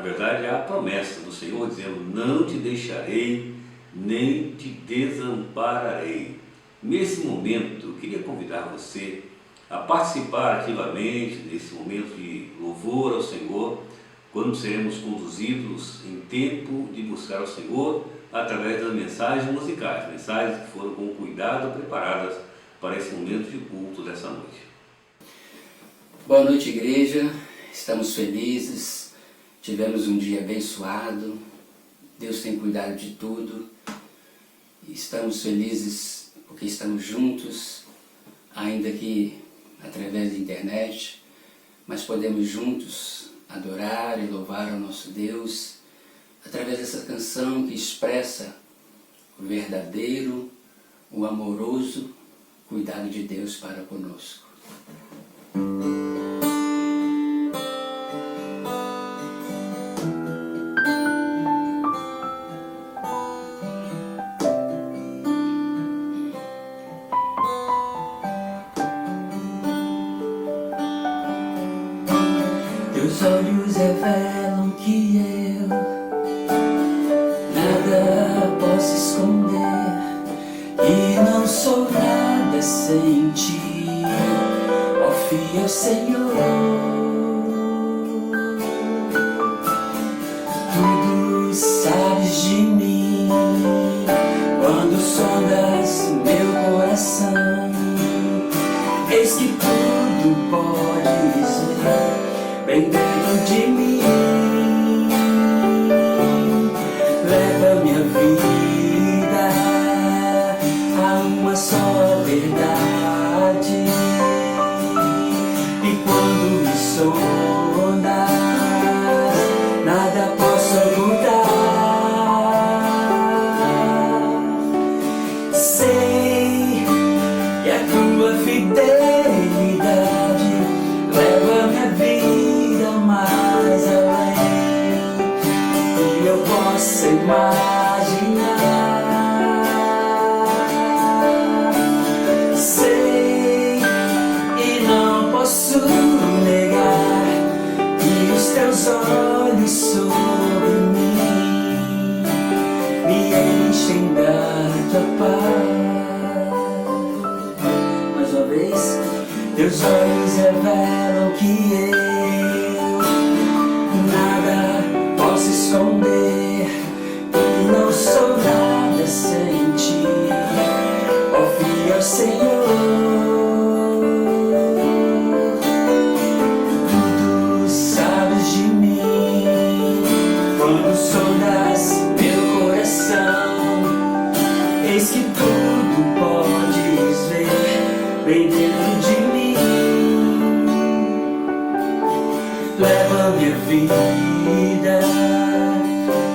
verdade, é a promessa do Senhor dizendo: não te deixarei, nem te desampararei. Nesse momento, eu queria convidar você a participar ativamente desse momento de louvor ao Senhor, quando seremos conduzidos em tempo de buscar ao Senhor através das mensagens musicais, mensagens que foram com cuidado preparadas para esse momento de culto dessa noite. Boa noite, igreja. Estamos felizes, tivemos um dia abençoado, Deus tem cuidado de tudo. Estamos felizes porque estamos juntos, ainda que através da internet, mas podemos juntos adorar e louvar ao nosso Deus através dessa canção que expressa o verdadeiro, o amoroso cuidado de Deus para conosco. Teus olhos revelam que eu nada posso esconder, e não sou nada sem ti, ó fiel Senhor. Tudo sabes de mim, quando sondas meu coração, eis que tudo podes ver bem dentro de mim. Leva minha vida a uma só verdade, e quando me sondas, nada posso ocultar. Sei que a tua fidelidade leva minha vida mais além que eu possa imaginar. Sei e não posso negar que os teus olhos sobre mim me enchem da tua paz. Mais uma vez. Teus olhos revelam que eu nada posso esconder, e não sou nada sem ti, ó fiel Senhor. Tudo sabes de mim, quando sondas meu coração, eis que tudo podes ver bem dentro de mim. Leva minha vida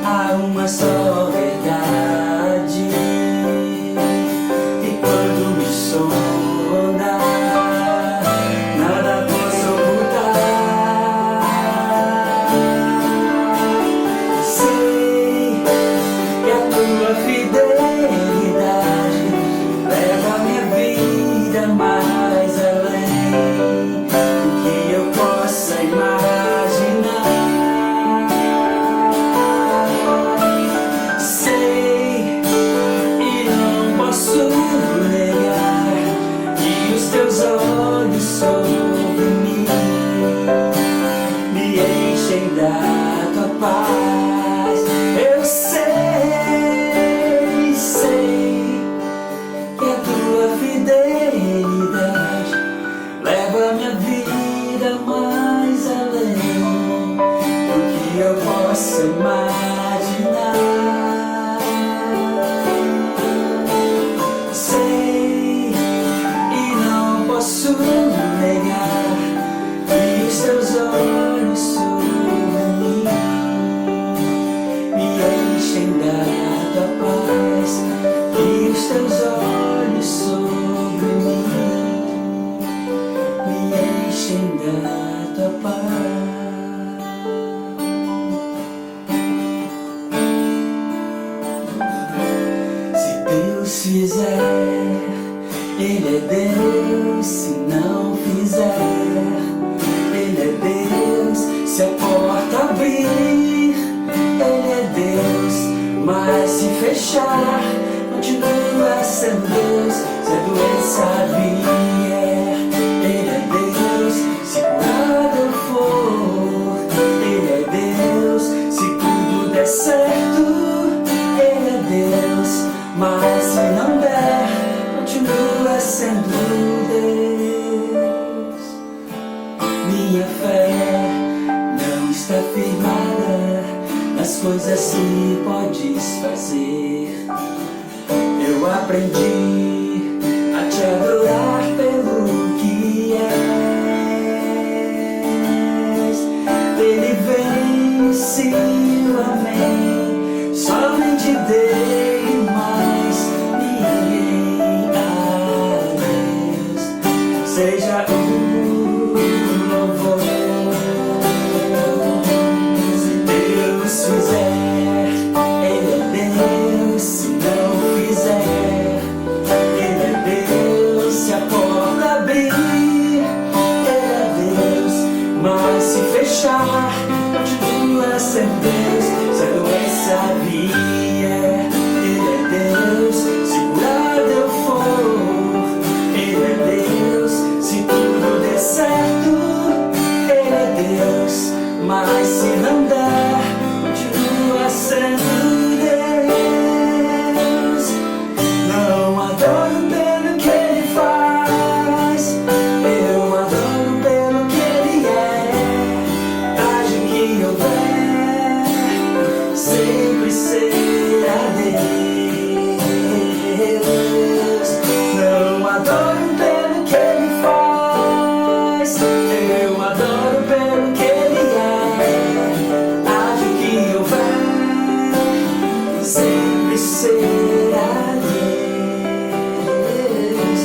a uma só verdade, e quando me sonda, nada posso ocultar. Sei que a tua fidelidade leva minha vida mais além do que eu possa imaginar. Sei e não posso negar que os teus olhos sobre mim me enchem da tua paz. Eu sei que a tua fidelidade leva minha vida mais além do que eu possa imaginar. Sei e não posso negar que os teus olhos sobre mim me enchem da tua paz, que os teus olhos sobre mim me enchem da tua paz. Se Deus fizer, Ele é Deus. Se não fizer, Ele é Deus. Se a porta abrir, fechar, continua sendo Deus. Se a doença vier, Ele é Deus. Se curado eu for, Ele é Deus. Se tudo der certo, Ele é Deus. Mas se não der, continua sendo Deus. Minha fé não está firmada nas coisas que podes fazer. Eu aprendi a te adorar pelo que és. Ele venceu, amém. Somente dei mais ninguém a Deus. Seja o louvor. Se Deus fizer, Ele é Deus. Se não fizer, Ele é Deus. Se a porta abrir, Ele é Deus. Mas se fechar, continua sendo Deus. Se a doença vier, Ele é Deus. Se curado eu for, Ele é Deus. Se tudo der certo, Ele é Deus. Mas se não der, continua sendo Deus. Não adoro pelo que Ele faz, eu adoro pelo que Ele é. Haja o que houver, sempre será Deus. Não adoro pelo que Ele faz, eu adoro pelo que Ele é. Haja o que houver, sempre será Deus.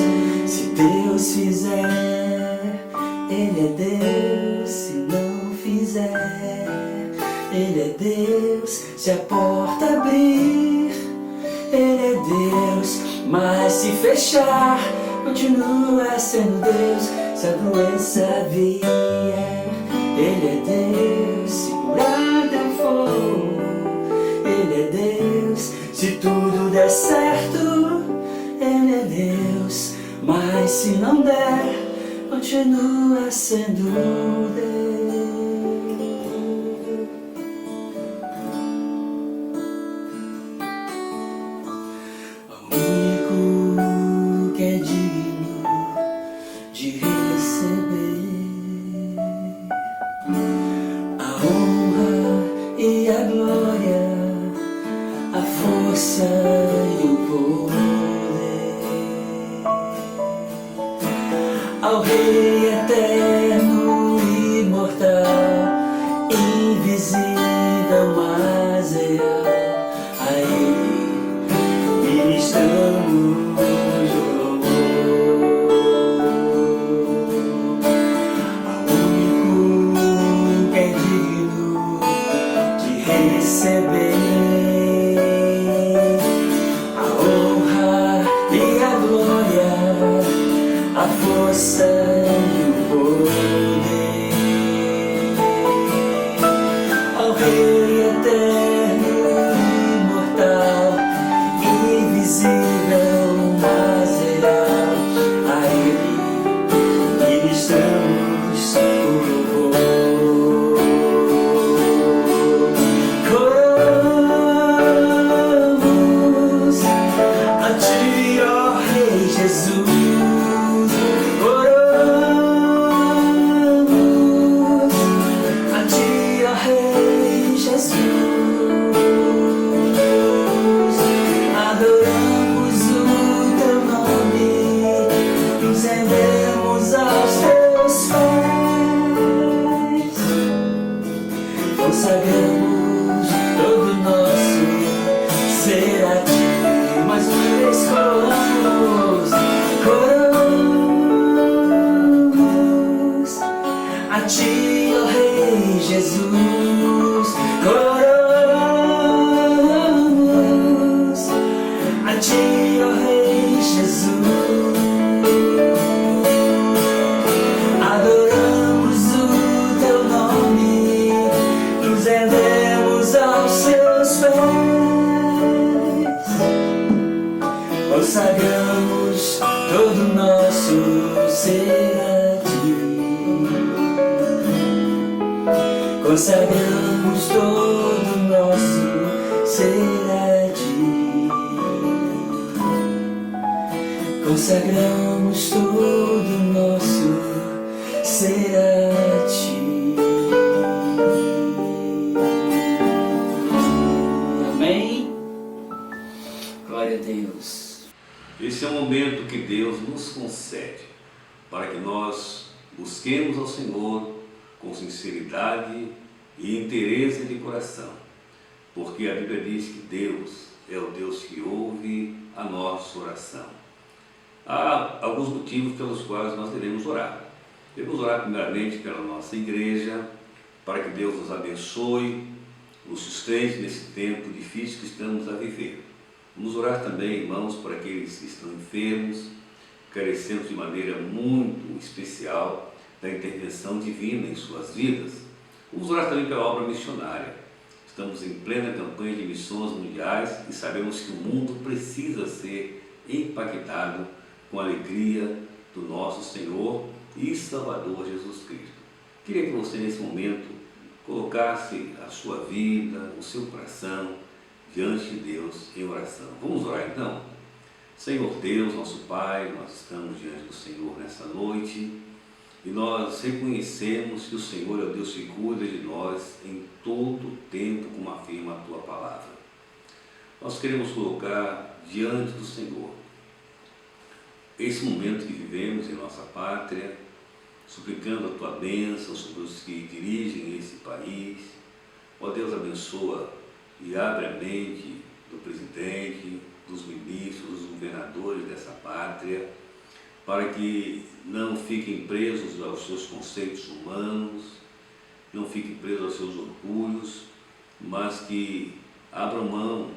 Se Deus fizer, Ele é Deus. Se não fizer, Ele é Deus. Se a porta abrir, Ele é Deus. Mas se fechar, continua sendo Deus. Se a doença vier, Ele é Deus. Se curado eu for, Ele é Deus. Se tudo der certo, Ele é Deus. Mas se não der, continua sendo Deus. O único que é digno de receber a honra e a glória, a força e o poder, ao Rei eterno, imortal, invisível, mas real. A Ele ministramos louvor. Ao único que é digno de receber a honra e a glória, a força e o poder, ao Rei eterno, imortal, invisível, mas real. A Ele ministramos o louvor. Oramos a Ti, ó Rei Jesus. Consagramos todo nosso ser a Ti, mais uma vez coramos a Ti, ó Rei Jesus. Coramos a Ti, ó Rei Jesus. Rendemos aos Seus pés, Consagramos todo o nosso ser a Ti. Consagramos todo o nosso ser a Ti. Amém? Glória a Deus. Esse é o momento que Deus nos concede para que nós busquemos ao Senhor com sinceridade e interesse de coração, porque a Bíblia diz que Deus é o Deus que ouve a nossa oração. Há alguns motivos pelos quais nós devemos orar. Devemos orar primeiramente pela nossa igreja, para que Deus nos abençoe, nos sustente nesse tempo difícil que estamos a viver. Vamos orar também, irmãos, por aqueles que estão enfermos, carecendo de maneira muito especial da intervenção divina em suas vidas. Vamos orar também pela obra missionária. Estamos em plena campanha de missões mundiais e sabemos que o mundo precisa ser impactado com a alegria do nosso Senhor e Salvador Jesus Cristo. Queria que você nesse momento colocasse a sua vida, o seu coração diante de Deus em oração. Vamos orar então? Senhor Deus, nosso Pai, nós estamos diante do Senhor nessa noite e nós reconhecemos que o Senhor é o Deus que cuida de nós em todo o tempo, como afirma a Tua Palavra. Nós queremos colocar diante do Senhor esse momento que vivemos em nossa pátria, suplicando a Tua bênção sobre os que dirigem esse país. Ó Deus, abençoa e abre a mente do presidente, dos ministros, dos governadores dessa pátria, para que não fiquem presos aos seus conceitos humanos, não fiquem presos aos seus orgulhos, mas que abram mão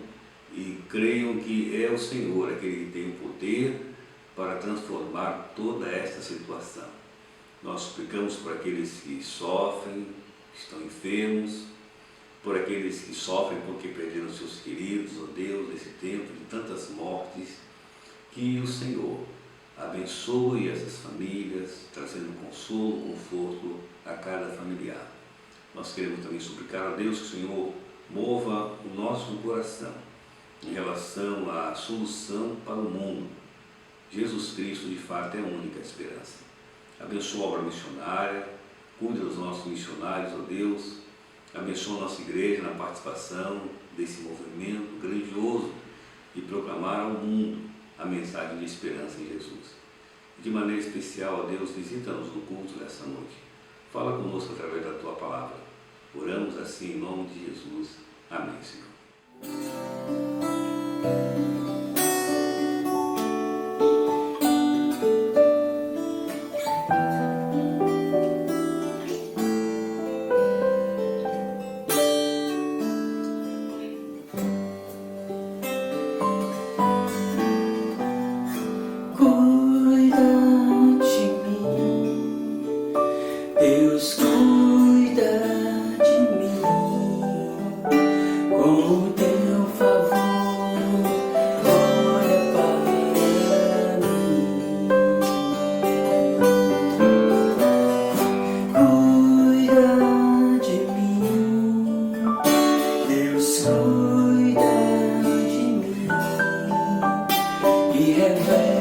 e creiam que é o Senhor aquele que tem o poder para transformar toda esta situação. Nós suplicamos por aqueles que sofrem, que estão enfermos, por aqueles que sofrem porque perderam seus queridos, ó Deus, nesse tempo de tantas mortes, que o Senhor abençoe essas famílias, trazendo consolo, conforto a cada familiar. Nós queremos também suplicar a Deus que o Senhor mova o nosso coração em relação à solução para o mundo. Jesus Cristo, de fato, é a única esperança. Abençoa a obra missionária, cuida dos nossos missionários, ó Deus. Abençoa a nossa igreja na participação desse movimento grandioso de proclamar ao mundo a mensagem de esperança em Jesus. De maneira especial, ó Deus, visita-nos no culto dessa noite. Fala conosco através da Tua Palavra. Oramos assim em nome de Jesus. Amém, Senhor. Deus cuida de mim, com o Teu favor, olha para mim. Cuida de mim, Deus cuida de mim e revela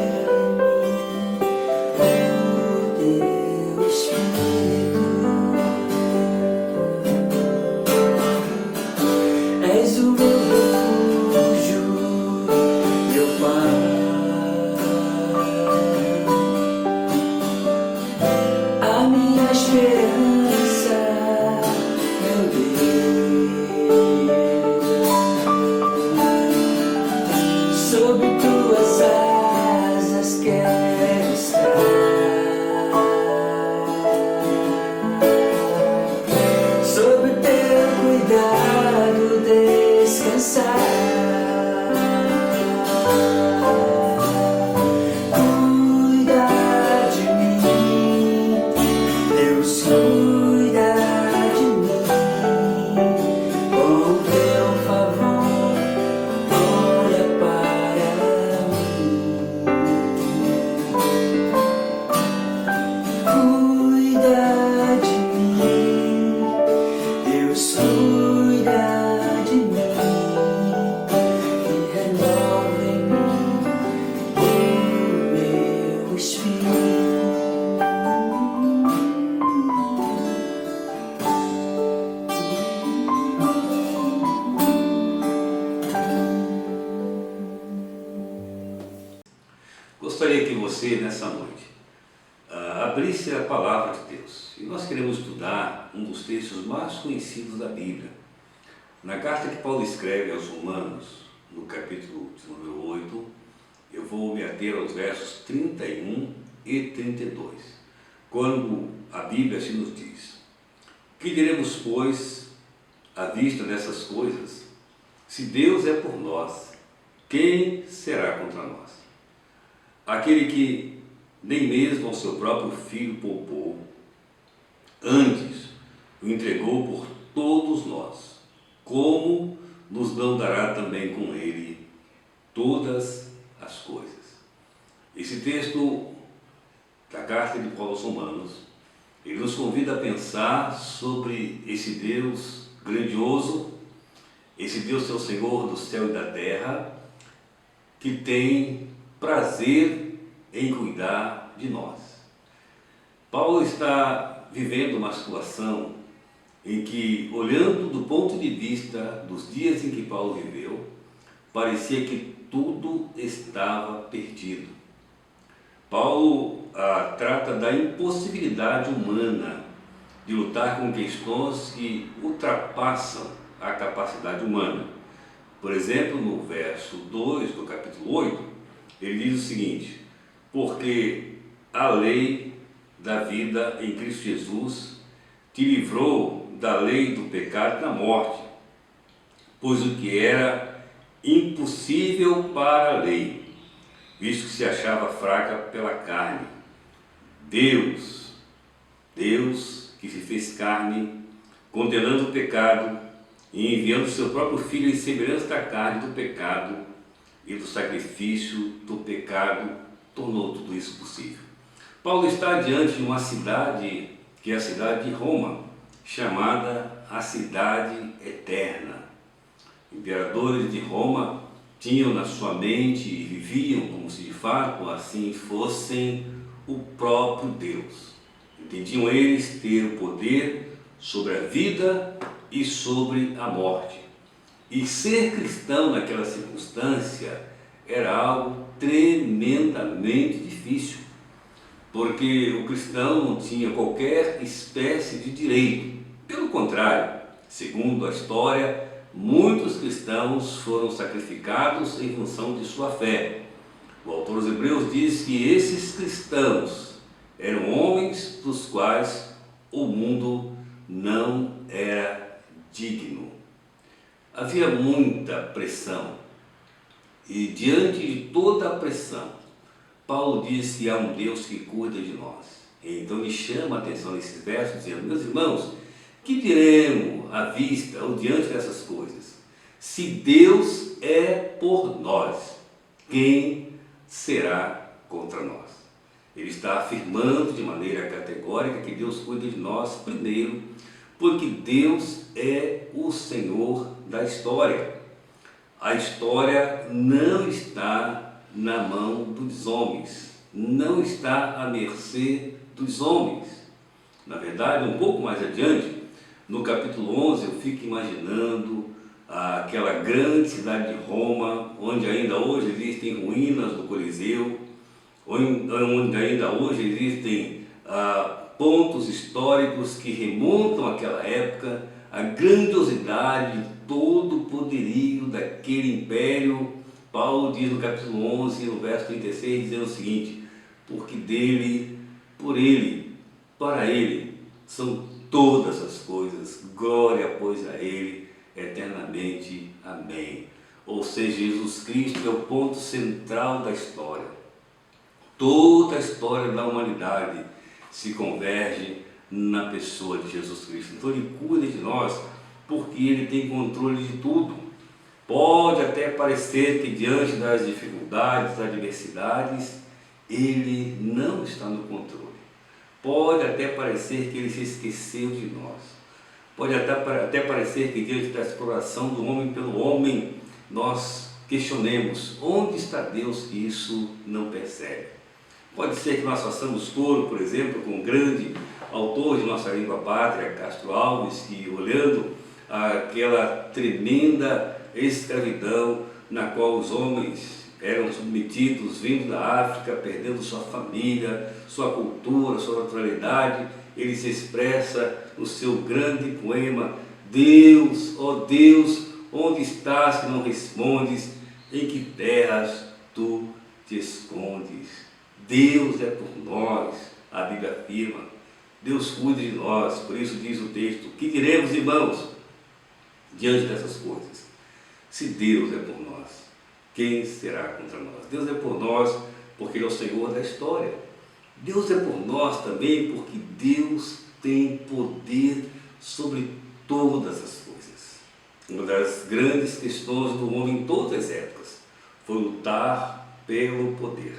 és o meu refúgio, meu Pai, a minha esperança, meu Deus. Gostaria que você, nessa noite, abrisse a palavra de Deus. E nós queremos estudar um dos textos mais conhecidos da Bíblia. Na carta que Paulo escreve aos Romanos, no capítulo número 8, eu vou me ater aos versos 31 e 32, quando a Bíblia assim nos diz: que diremos, pois, à vista dessas coisas? Se Deus é por nós, quem será contra nós? Aquele que nem mesmo ao seu próprio Filho poupou, antes o entregou por todos nós, como nos não dará também com ele todas as coisas? Esse texto da carta de Paulo aos Romanos, ele nos convida a pensar sobre esse Deus grandioso, esse Deus que é o Senhor do céu e da terra, que tem prazer em cuidar de nós. Paulo está vivendo uma situação em que, olhando do ponto de vista dos dias em que Paulo viveu, parecia que tudo estava perdido. Paulo trata da impossibilidade humana de lutar com questões que ultrapassam a capacidade humana. Por exemplo, no verso 2 do capítulo 8, ele diz o seguinte: porque a lei da vida em Cristo Jesus te livrou da lei do pecado e da morte, pois o que era impossível para a lei, visto que se achava fraca pela carne, Deus que se fez carne, condenando o pecado e enviando o seu próprio Filho em semelhança da carne do pecado e do sacrifício do pecado, tornou tudo isso possível. Paulo está diante de uma cidade, que é a cidade de Roma, chamada a Cidade Eterna. Imperadores de Roma tinham na sua mente e viviam como se de fato assim fossem o próprio Deus. Entendiam eles ter o poder sobre a vida e sobre a morte. E ser cristão naquela circunstância era algo tremendamente difícil, porque o cristão não tinha qualquer espécie de direito. Pelo contrário, segundo a história, muitos cristãos foram sacrificados em função de sua fé. O autor dos Hebreus diz que esses cristãos eram homens dos quais o mundo não era digno. Havia muita pressão, e diante de toda a pressão, Paulo diz que há um Deus que cuida de nós. Então ele chama a atenção nesses versos, dizendo: meus irmãos, que diremos à vista ou diante dessas coisas? Se Deus é por nós, quem será contra nós? Ele está afirmando de maneira categórica que Deus cuida de nós, primeiro, porque Deus é o Senhor da história. A história não está na mão dos homens, não está à mercê dos homens. Na verdade, um pouco mais adiante, no capítulo 11, eu fico imaginando aquela grande cidade de Roma, onde ainda hoje existem ruínas do Coliseu, onde ainda hoje existem pontos históricos que remontam àquela época, a grandiosidade de todo o poderio daquele império. Paulo diz no capítulo 11, no verso 36, dizendo o seguinte: porque dele, por ele, para ele, são todas as coisas, glória pois a ele, eternamente, amém. Ou seja, Jesus Cristo é o ponto central da história. Toda a história da humanidade se converge na pessoa de Jesus Cristo. Então ele cuida de nós porque ele tem controle de tudo. Pode até parecer que diante das dificuldades, das adversidades, ele não está no controle. Pode até parecer que ele se esqueceu de nós. Pode até parecer que diante da exploração do homem pelo homem, nós questionemos: onde está Deus que isso não percebe? Pode ser que nós façamos coro, por exemplo, com um grande autor de nossa língua pátria, Castro Alves, que olhando aquela tremenda escravidão na qual os homens eram submetidos, vindo da África, perdendo sua família, sua cultura, sua naturalidade. Ele se expressa no seu grande poema: Deus, ó Deus, onde estás que não respondes? Em que terras tu te escondes? Deus é por nós, a Bíblia afirma. Deus cuida de nós, por isso diz o texto: que diremos, irmãos, diante dessas coisas? Se Deus é por nós, quem será contra nós? Deus é por nós porque Ele é o Senhor da história. Deus é por nós também porque Deus tem poder sobre todas as coisas. Uma das grandes questões do homem em todas as épocas foi lutar pelo poder.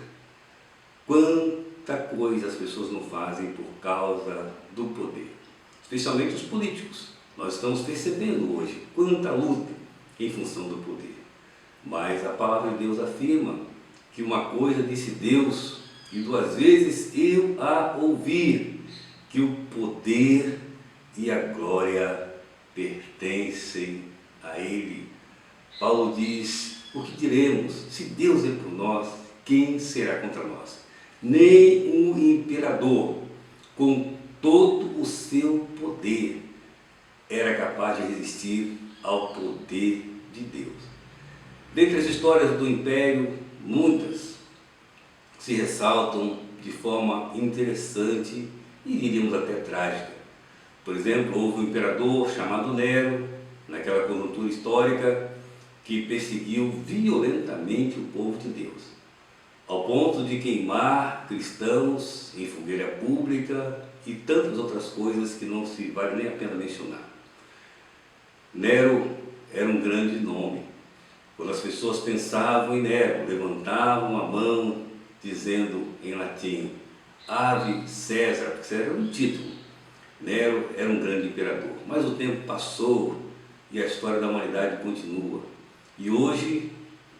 Quanta coisa as pessoas não fazem por causa do poder, especialmente os políticos. Nós estamos percebendo hoje quanta luta em função do poder. Mas a palavra de Deus afirma que uma coisa disse Deus, e duas vezes eu a ouvi, que o poder e a glória pertencem a Ele. Paulo diz: o que diremos? Se Deus é por nós, quem será contra nós? Nem um imperador, com todo o seu poder, era capaz de resistir ao poder de Deus. Dentre as histórias do Império, muitas se ressaltam de forma interessante e diríamos até trágica. Por exemplo, houve um imperador chamado Nero, naquela conjuntura histórica, que perseguiu violentamente o povo de Deus, ao ponto de queimar cristãos em fogueira pública e tantas outras coisas que não se vale nem a pena mencionar. Nero era um grande nome. Quando as pessoas pensavam em Nero, levantavam a mão dizendo em latim: Ave César, porque César era um título. Nero era um grande imperador. Mas o tempo passou e a história da humanidade continua. E hoje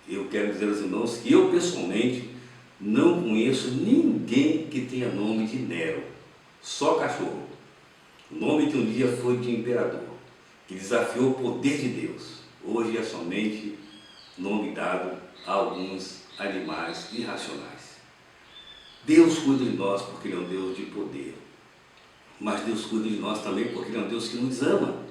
eu quero dizer aos irmãos que eu pessoalmente não conheço ninguém que tenha nome de Nero, só cachorro. O nome que um dia foi de imperador, que desafiou o poder de Deus, hoje é somente nome dado a alguns animais irracionais. Deus cuida de nós porque Ele é um Deus de poder, mas Deus cuida de nós também porque Ele é um Deus que nos ama.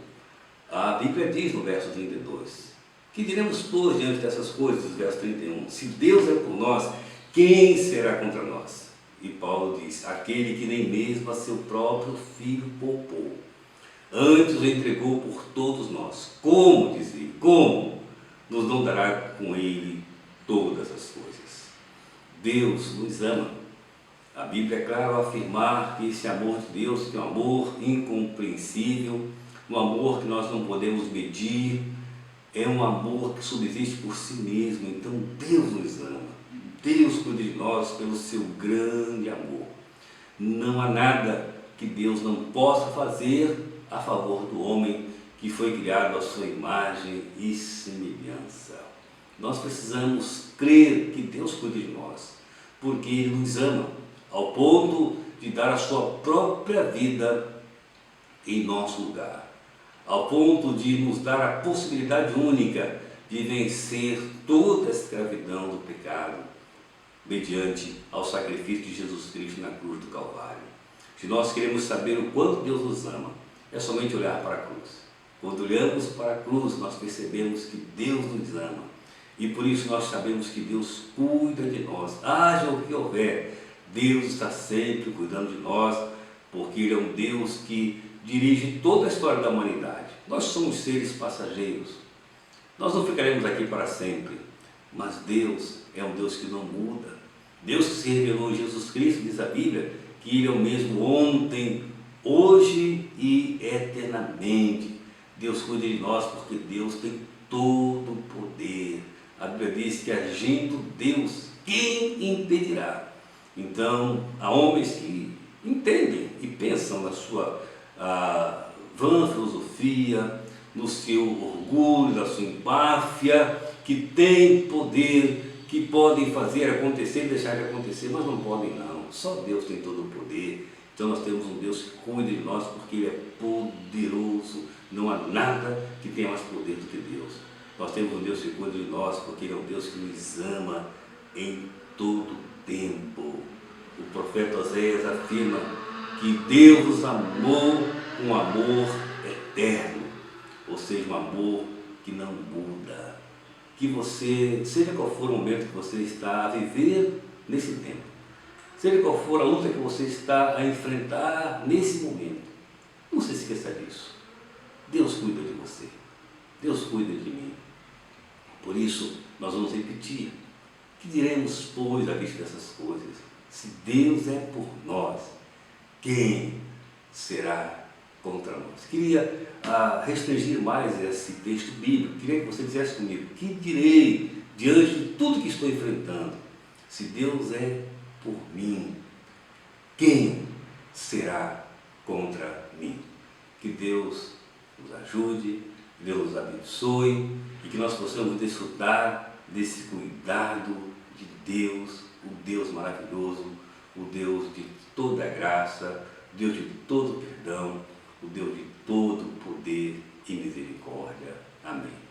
A Bíblia diz no verso 32, que diremos todos diante dessas coisas, verso 31, se Deus é por nós, quem será contra nós? E Paulo diz: aquele que nem mesmo a seu próprio filho poupou, antes o entregou por todos nós. Como, diz ele, como nos não dará com ele todas as coisas? Deus nos ama. A Bíblia é clara ao afirmar que esse amor de Deus, que é um amor incompreensível, um amor que nós não podemos medir, é um amor que subsiste por si mesmo. Então Deus nos ama. Deus cuida de nós pelo seu grande amor. Não há nada que Deus não possa fazer a favor do homem que foi criado à sua imagem e semelhança. Nós precisamos crer que Deus cuida de nós, porque Ele nos ama, ao ponto de dar a sua própria vida em nosso lugar, ao ponto de nos dar a possibilidade única de vencer toda a escravidão do pecado, mediante ao sacrifício de Jesus Cristo na cruz do Calvário. Se nós queremos saber o quanto Deus nos ama, é somente olhar para a cruz. Quando olhamos para a cruz, nós percebemos que Deus nos ama, e por isso nós sabemos que Deus cuida de nós. Haja o que houver, Deus está sempre cuidando de nós, porque Ele é um Deus que dirige toda a história da humanidade. Nós somos seres passageiros, nós não ficaremos aqui para sempre, mas Deus é um Deus que não muda. Deus que se revelou em Jesus Cristo, diz a Bíblia, que Ele é o mesmo ontem, hoje e eternamente. Deus cuida de nós porque Deus tem todo o poder. A Bíblia diz que agindo Deus, quem impedirá? Então, há homens que entendem e pensam na sua vã filosofia, no seu orgulho, na sua empáfia, que tem poder, que podem fazer acontecer e deixar de acontecer, mas não podem não. Só Deus tem todo o poder. Então nós temos um Deus que cuida de nós porque Ele é poderoso. Não há nada que tenha mais poder do que Deus. Nós temos um Deus que cuida de nós, porque Ele é um Deus que nos ama em todo tempo. O profeta Oséias afirma que Deus nos amou com amor eterno, ou seja, um amor que não muda. Que você, seja qual for o momento que você está a viver nesse tempo, seja qual for a luta que você está a enfrentar nesse momento, não se esqueça disso. Deus cuida de você, Deus cuida de mim. Por isso, nós vamos repetir: que diremos, pois, à vista dessas coisas? Se Deus é por nós, quem será contra nós? Queria restringir mais esse texto bíblico. Queria que você dissesse comigo: que direi diante de tudo que estou enfrentando? Se Deus é por mim, quem será contra mim? Que Deus nos ajude, que Deus nos abençoe e que nós possamos desfrutar desse cuidado de Deus, o Deus maravilhoso, o Deus de toda graça, o Deus de todo perdão, o Deus de todo poder e misericórdia. Amém.